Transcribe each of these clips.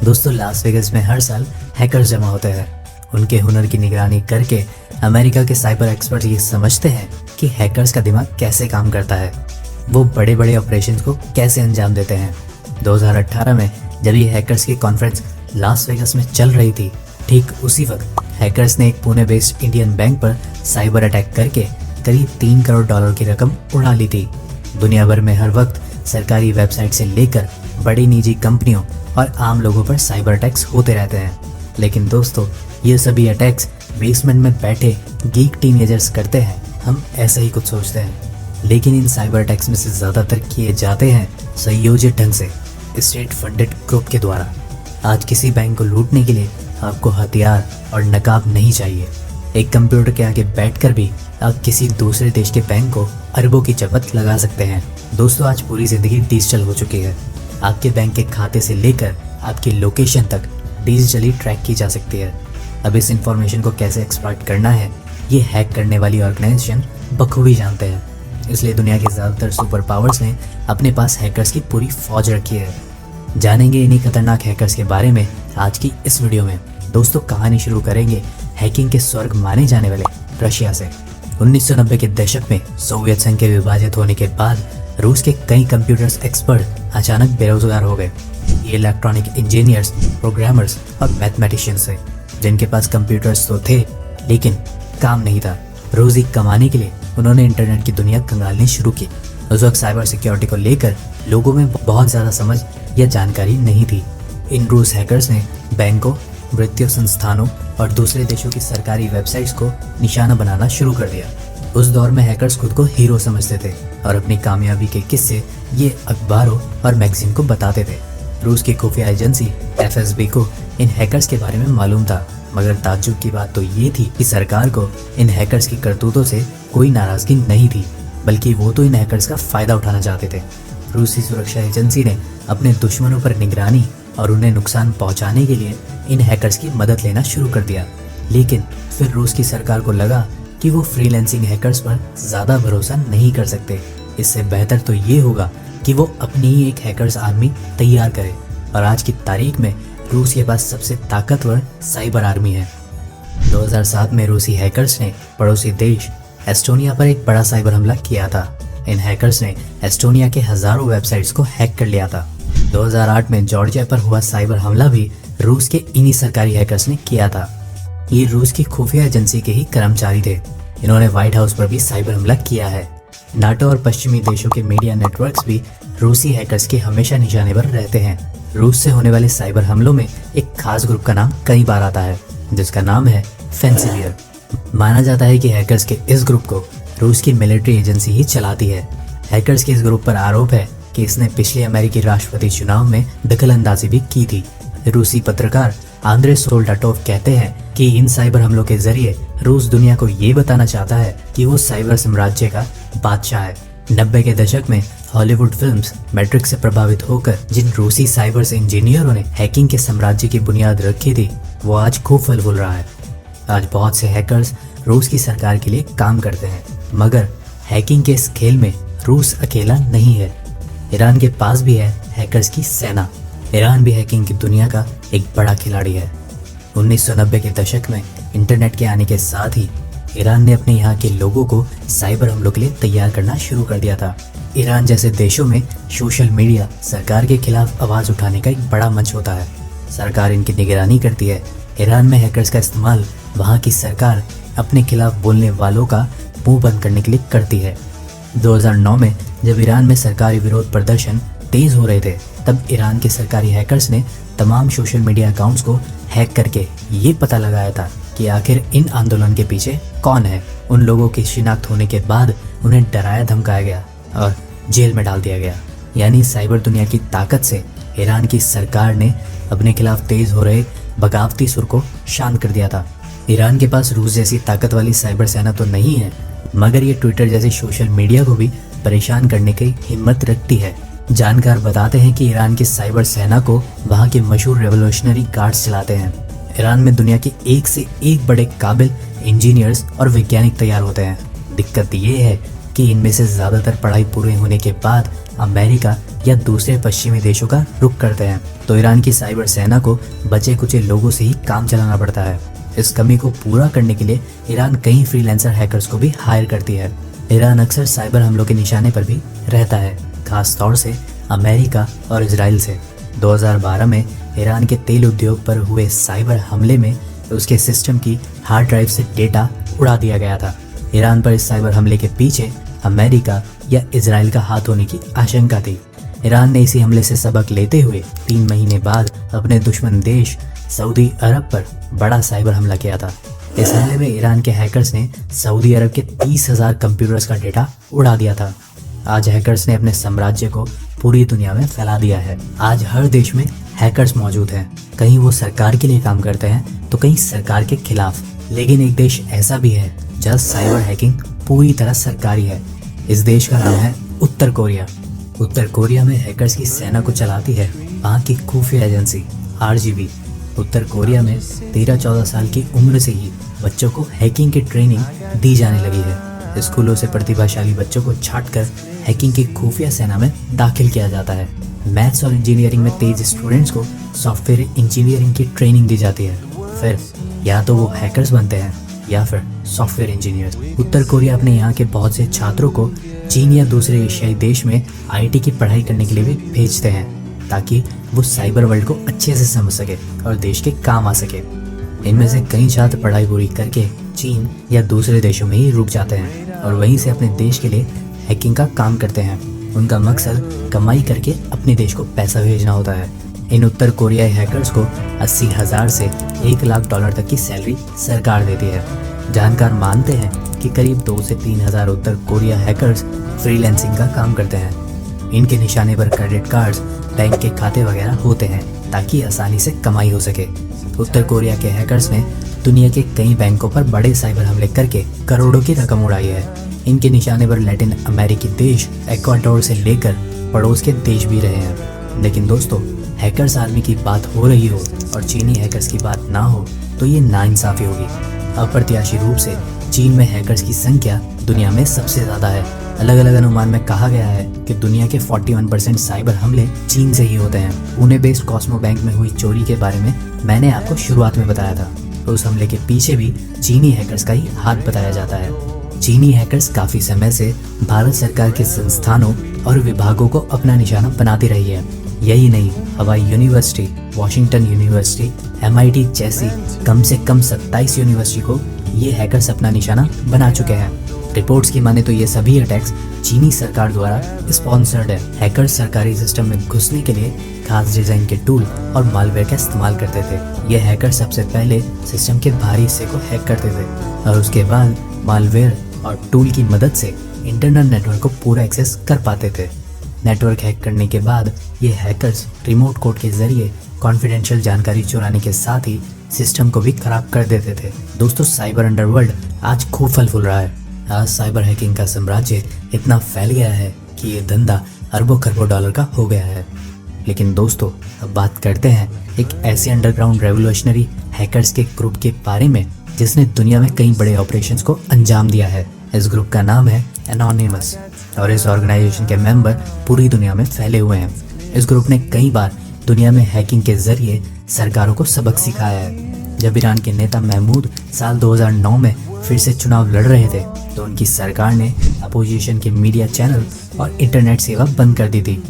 दोस्तों, Las Vegas में हर साल हैकर्स जमा होते हैं। उनके हुनर की निगरानी करके अमेरिका के साइबर एक्सपर्ट ये समझते हैं कि हैकर्स का दिमाग कैसे काम करता है, वो बड़े बड़े ऑपरेशंस को कैसे अंजाम देते हैं। 2018 में जब ये हैकर्स की कॉन्फ्रेंस लास वेगास में चल रही थी, ठीक उसी वक्त हैकर्स ने एक पुणे बेस्ड इंडियन बैंक पर साइबर अटैक करके करीब $3 करोड़ की रकम उड़ा ली थी। दुनिया भर में हर वक्त सरकारी वेबसाइट से लेकर बड़ी निजी कंपनियों और आम लोगों पर साइबर अटैक्स होते रहते हैं। लेकिन दोस्तों, ये सभी अटैक्स बेसमेंट में बैठे गीक टीनेजर्स करते हैं। हम ऐसा ही कुछ सोचते हैं, लेकिन इन साइबर अटैक्स में से ज़्यादातर किए जाते हैं संयोजित ढंग से, स्टेट फंडेड ग्रुप के द्वारा। आज किसी बैंक को लूटने के लिए आपको हथियार और नकाब नहीं चाहिए। एक कंप्यूटर के आगे बैठकर भी आप किसी दूसरे देश के बैंक को अरबों की चपत लगा सकते हैं। दोस्तों, आज पूरी जिंदगी डिजिटल हो चुकी है। आपके बैंक के खाते से लेकर आपकी लोकेशन तक डिजिटली ट्रैक की जा सकती है। अब इस इंफॉर्मेशन को कैसे एक्सप्लॉइट करना है, ये हैक करने वाली ऑर्गेनाइजेशन बखूबी जानते हैं। इसलिए दुनिया के ज़्यादातर सुपर पावर्स ने अपने पास हैकर्स की पूरी फौज रखी है। जानेंगे इन्हीं खतरनाक हैकर्स के बारे में आज की इस वीडियो में। दोस्तों, कहानी शुरू करेंगे हैकिंग के स्वर्ग माने जाने वाले रशिया से। 1990 के दशक में सोवियत संघ के विभाजित होने के बाद रूस के कई कंप्यूटर्स एक्सपर्ट अचानक बेरोजगार हो गए। ये इलेक्ट्रॉनिक इंजीनियर्स, प्रोग्रामर्स और मैथमेटिशियंस थे, जिनके पास कंप्यूटर्स तो थे लेकिन काम नहीं था। रोजी कमाने के लिए उन्होंने इंटरनेट की दुनिया खंगालनी शुरू की। उस वक्त साइबर सिक्योरिटी को लेकर लोगों में बहुत ज़्यादा समझ या जानकारी नहीं थी। इन रूस हैकर्स ने बैंकों, वित्तीय संस्थानों और दूसरे देशों की सरकारी वेबसाइट्स को निशाना बनाना शुरू कर दिया। उस दौर में हैकर्स खुद को हीरो समझते थे और अपनी कामयाबी के किस्से ये अखबारों और मैगजीन को बताते थे। रूस की खुफिया एजेंसी FSB को इन हैकर्स के बारे में मालूम था, मगर ताज्जुब की बात तो ये थी कि सरकार को इन हैकर्स की करतूतों से कोई नाराजगी नहीं थी, बल्कि वो तो इन हैकर्स का फायदा उठाना चाहते थे। रूसी सुरक्षा एजेंसी ने अपने दुश्मनों पर निगरानी और उन्हें नुकसान पहुंचाने के लिए इन हैकर्स की मदद लेना शुरू कर दिया। लेकिन फिर रूस की सरकार को लगा कि वो फ्रीलांसिंग हैकर्स पर ज़्यादा भरोसा नहीं कर सकते। इससे बेहतर तो ये होगा कि वो अपनी ही एक हैकर्स आर्मी तैयार करे। और आज की तारीख में रूस के पास सबसे ताकतवर साइबर आर्मी है। 2007 में रूसी हैकर्स ने पड़ोसी देश एस्टोनिया पर एक बड़ा साइबर हमला किया था। इन हैकर्स ने एस्टोनिया के हजारों वेबसाइट्स को हैक कर लिया था। 2008 में जॉर्जिया पर हुआ साइबर हमला भी रूस के इन्हीं सरकारी हैकर्स ने किया था। ये रूस की खुफिया एजेंसी के ही कर्मचारी थे। इन्होंने व्हाइट हाउस पर भी साइबर हमला किया है। नाटो और पश्चिमी देशों के मीडिया नेटवर्क्स भी रूसी हैकर्स के हमेशा निशाने पर रहते हैं। रूस से होने वाले साइबर हमलों में एक खास ग्रुप का नाम कई बार आता है, जिसका नाम है फैंसिलियर। माना जाता है कि हैकर्स के इस ग्रुप को रूस की मिलिट्री एजेंसी ही चलाती है। हैकर्स के इस ग्रुप पर आरोप है कि इसने पिछले अमेरिकी राष्ट्रपति चुनाव में दखलंदाजी भी की थी। रूसी पत्रकार आंद्रे सोल्डाटोव कहते हैं कि इन साइबर हमलों के जरिए रूस दुनिया को ये बताना चाहता है कि वो साइबर साम्राज्य का बादशाह है। 90 के दशक में हॉलीवुड फिल्म्स मैट्रिक्स से प्रभावित होकर जिन रूसी साइबर इंजीनियरों ने हैकिंग के साम्राज्य की बुनियाद रखी थी, वो आज खूब फल फूल रहा है। आज बहुत से हैकर्स रूस की सरकार के लिए काम करते हैं, मगर हैकिंग के इस खेल में रूस अकेला नहीं है। ईरान के पास भी है हैकर्स की सेना। ईरान भी हैकिंग की दुनिया का एक बड़ा खिलाड़ी है। 1990 के दशक में इंटरनेट के आने के साथ ही ईरान ने अपने यहाँ के लोगों को साइबर हमलों के लिए तैयार करना शुरू कर दिया था। ईरान जैसे देशों में सोशल मीडिया सरकार के खिलाफ आवाज़ उठाने का एक बड़ा मंच होता है। सरकार इनकी निगरानी करती है। ईरान में हैकर्स का इस्तेमाल वहाँ की सरकार अपने खिलाफ बोलने वालों का मुंह बंद करने के लिए करती है। 2009 में जब ईरान में सरकारी विरोध प्रदर्शन तेज हो रहे थे, तब ईरान के सरकारी हैकर्स ने तमाम सोशल मीडिया अकाउंट्स को हैक करके ये पता लगाया था कि आखिर इन आंदोलन के पीछे कौन है। उन लोगों की शिनाख्त होने के बाद उन्हें डराया धमकाया गया और जेल में डाल दिया गया। यानी साइबर दुनिया की ताकत से ईरान की सरकार ने अपने खिलाफ तेज हो रहे बगावती सुर को शांत कर दिया था। ईरान के पास रूस जैसी ताकत वाली साइबर सेना तो नहीं है, मगर ये ट्विटर जैसे सोशल मीडिया को भी परेशान करने की हिम्मत रखती है। जानकार बताते हैं कि ईरान की साइबर सेना को वहाँ के मशहूर रेवोल्यूशनरी गार्ड्स चलाते हैं। ईरान में दुनिया के एक से एक बड़े काबिल इंजीनियर्स और वैज्ञानिक तैयार होते हैं। दिक्कत ये है कि इनमें से ज़्यादातर पढ़ाई पूरे होने के बाद अमेरिका या दूसरे पश्चिमी देशों का रुख करते हैं। तो ईरान की साइबर सेना को बचे कुचे लोगों से ही काम चलाना पड़ता है। इस कमी को पूरा करने के लिए ईरान कई फ्रीलांसर हैकर्स को भी हायर करती है। ईरान अक्सर साइबर हमलों के निशाने पर भी रहता है, खास तौर से अमेरिका और इजराइल से। 2012 में ईरान के तेल उद्योग पर हुए साइबर हमले में उसके सिस्टम की हार्ड ड्राइव से डेटा उड़ा दिया गया था। ईरान पर इस साइबर हमले के पीछे अमेरिका या इजराइल का हाथ होने की आशंका थी। ईरान ने इसी हमले से सबक लेते हुए 3 महीने बाद अपने दुश्मन देश सऊदी अरब पर बड़ा साइबर हमला किया था। इस हमले में ईरान के हैकर्स ने सऊदी अरब के 30,000 कंप्यूटर्स का डेटा उड़ा दिया था। आज हैकर्स ने अपने साम्राज्य को पूरी दुनिया में फैला दिया है। आज हर देश में हैकर्स मौजूद हैं। कहीं वो सरकार के लिए काम करते हैं तो कहीं सरकार के खिलाफ। लेकिन एक देश ऐसा भी है जहाँ साइबर हैकिंग पूरी तरह सरकारी है। इस देश का नाम है उत्तर कोरिया। उत्तर कोरिया में हैकर्स की सेना को चलाती है वहाँ की खुफिया एजेंसी RGB। उत्तर कोरिया में 13-14 साल की उम्र से ही बच्चों को हैकिंग की ट्रेनिंग दी जाने लगी है। स्कूलों से प्रतिभाशाली बच्चों को छांटकर हैकिंग की खुफिया सेना में दाखिल किया जाता है। मैथ्स और इंजीनियरिंग में तेज स्टूडेंट्स को सॉफ्टवेयर इंजीनियरिंग की ट्रेनिंग दी जाती है। फिर या तो वो हैकर्स बनते हैं या फिर सॉफ्टवेयर इंजीनियर्स। उत्तर कोरिया अपने यहाँ के बहुत से छात्रों को चीन या दूसरे एशियाई देश में IT की पढ़ाई करने के लिए भी भेजते हैं ताकि वो साइबर वर्ल्ड को अच्छे से समझ सके और देश के काम आ सके। इनमें से कई छात्र पढ़ाई पूरी करके चीन या दूसरे देशों में ही रुक जाते हैं और वहीं से अपने देश के लिए हैकिंग का काम करते हैं। उनका मकसद कमाई करके अपने देश को पैसा भेजना होता है। इन उत्तर कोरियाई हैकर्स को 80,000 से $1,00,000 तक की सैलरी सरकार देती है। जानकार मानते हैं कि करीब 2 से 3,000 उत्तर कोरिया हैकर्स फ्रीलांसिंग का काम करते हैं। इनके निशाने पर क्रेडिट कार्ड्स, बैंक के खाते वगैरह होते हैं ताकि आसानी से कमाई हो सके। उत्तर कोरिया के हैकर्स ने दुनिया के कई बैंकों पर बड़े साइबर हमले करके करोड़ों की रकम उड़ाई है। इनके निशाने पर लैटिन अमेरिकी देश इक्वाडोर से लेकर पड़ोस के देश भी रहे हैं। लेकिन दोस्तों, हैकर्स आर्मी की बात हो रही हो और चीनी हैकर्स की बात ना हो तो ये नाइंसाफी होगी। अप्रत्याशी रूप से चीन में हैकर्स की संख्या दुनिया में सबसे ज़्यादा है। अलग अलग अनुमान में कहा गया है कि दुनिया के 41% साइबर हमले चीन से ही होते हैं। पुणे बेस्ड कॉस्मो बैंक में हुई चोरी के बारे में मैंने आपको शुरुआत में बताया था। उस हमले के पीछे भी चीनी हैकर्स का ही हाथ बताया जाता है। चीनी हैकर्स काफ़ी समय से भारत सरकार के संस्थानों और विभागों को अपना निशाना बनाती रही है। यही नहीं, हवाई यूनिवर्सिटी, वॉशिंगटन यूनिवर्सिटी, MIT जैसी कम से कम 27 यूनिवर्सिटी को ये हैकर्स अपना निशाना बना चुके हैं। रिपोर्ट्स की माने तो ये सभी अटैक्स चीनी सरकार द्वारा स्पॉन्सर्ड है। हैकर्स सरकारी सिस्टम में घुसने के लिए खास डिजाइन के टूल और मालवेयर का इस्तेमाल करते थे। ये हैकर सबसे पहले सिस्टम के बाहरी हिस्से को हैक करते थे और उसके बाद मालवेयर और टूल की मदद से इंटरनल नेटवर्क को पूरा एक्सेस कर पाते थे। नेटवर्क हैक करने के बाद ये हैकर्स रिमोट कोड के जरिए कॉन्फिडेंशियल जानकारी चुराने के साथ ही सिस्टम को भी खराब कर देते थे। दोस्तों, साइबर अंडरवर्ल्ड आज खूब फल फूल रहा है। आज साइबर हैकिंग का साम्राज्य इतना फैल गया है कि ये धंधा अरबों खरबों डॉलर का हो गया है। लेकिन दोस्तों, अब बात करते हैं एक ऐसे अंडरग्राउंड रेवोल्यूशनरी हैकर्स के ग्रुप के बारे में जिसने दुनिया में कई बड़े ऑपरेशंस को अंजाम दिया है। इस ग्रुप का नाम है एनोनिमस और इस ऑर्गेनाइजेशन के मेंबर पूरी दुनिया में फैले हुए हैं। इस ग्रुप ने कई बार दुनिया में हैकिंग के जरिए सरकारों को सबक सिखाया है। जब ईरान के नेता महमूद साल 2009 में फिर से चुनाव लड़ रहे थे तो उनकी सरकार ने अपोजिशन के मीडिया चैनल और इंटरनेट सेवा बंद कर दी थी।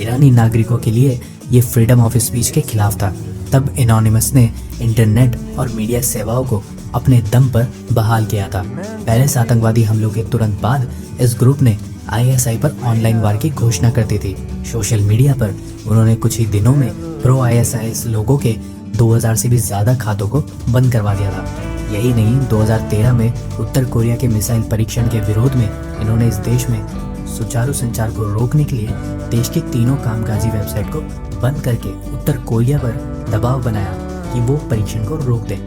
ईरानी नागरिकों के लिए ये फ्रीडम ऑफ स्पीच के खिलाफ था। तब एनोनिमस ने इंटरनेट और मीडिया सेवाओं को अपने दम पर बहाल किया था। पहले से आतंकवादी हमलों के तुरंत बाद इस ग्रुप ने ISI पर ऑनलाइन वार की घोषणा कर दी थी। सोशल मीडिया पर उन्होंने कुछ ही दिनों में प्रो ISIS लोगों के 2000 से भी ज़्यादा खातों को बंद करवा दिया था। यही नहीं, 2013 में उत्तर कोरिया के मिसाइल परीक्षण के विरोध में इन्होंने इस देश में सुचारू संचार को रोकने के लिए देश की तीनों कामकाजी वेबसाइट को बंद करके उत्तर कोरिया पर दबाव बनाया कि वो परीक्षण को रोक दें।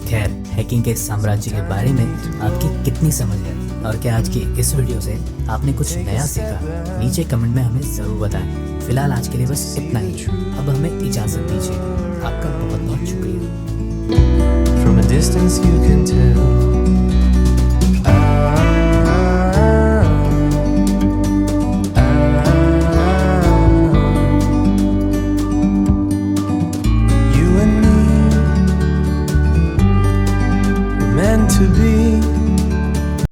खैर, हैकिंग के साम्राज्य के बारे में आपकी कितनी समझ है और क्या आज की इस वीडियो से आपने कुछ नया सीखा? नीचे कमेंट में हमें ज़रूर बताएं। फिलहाल आज के लिए बस इतना ही। अब हमें इजाज़त दीजिए। आपका बहुत बहुत शुक्रिया। From a distance you can tell to be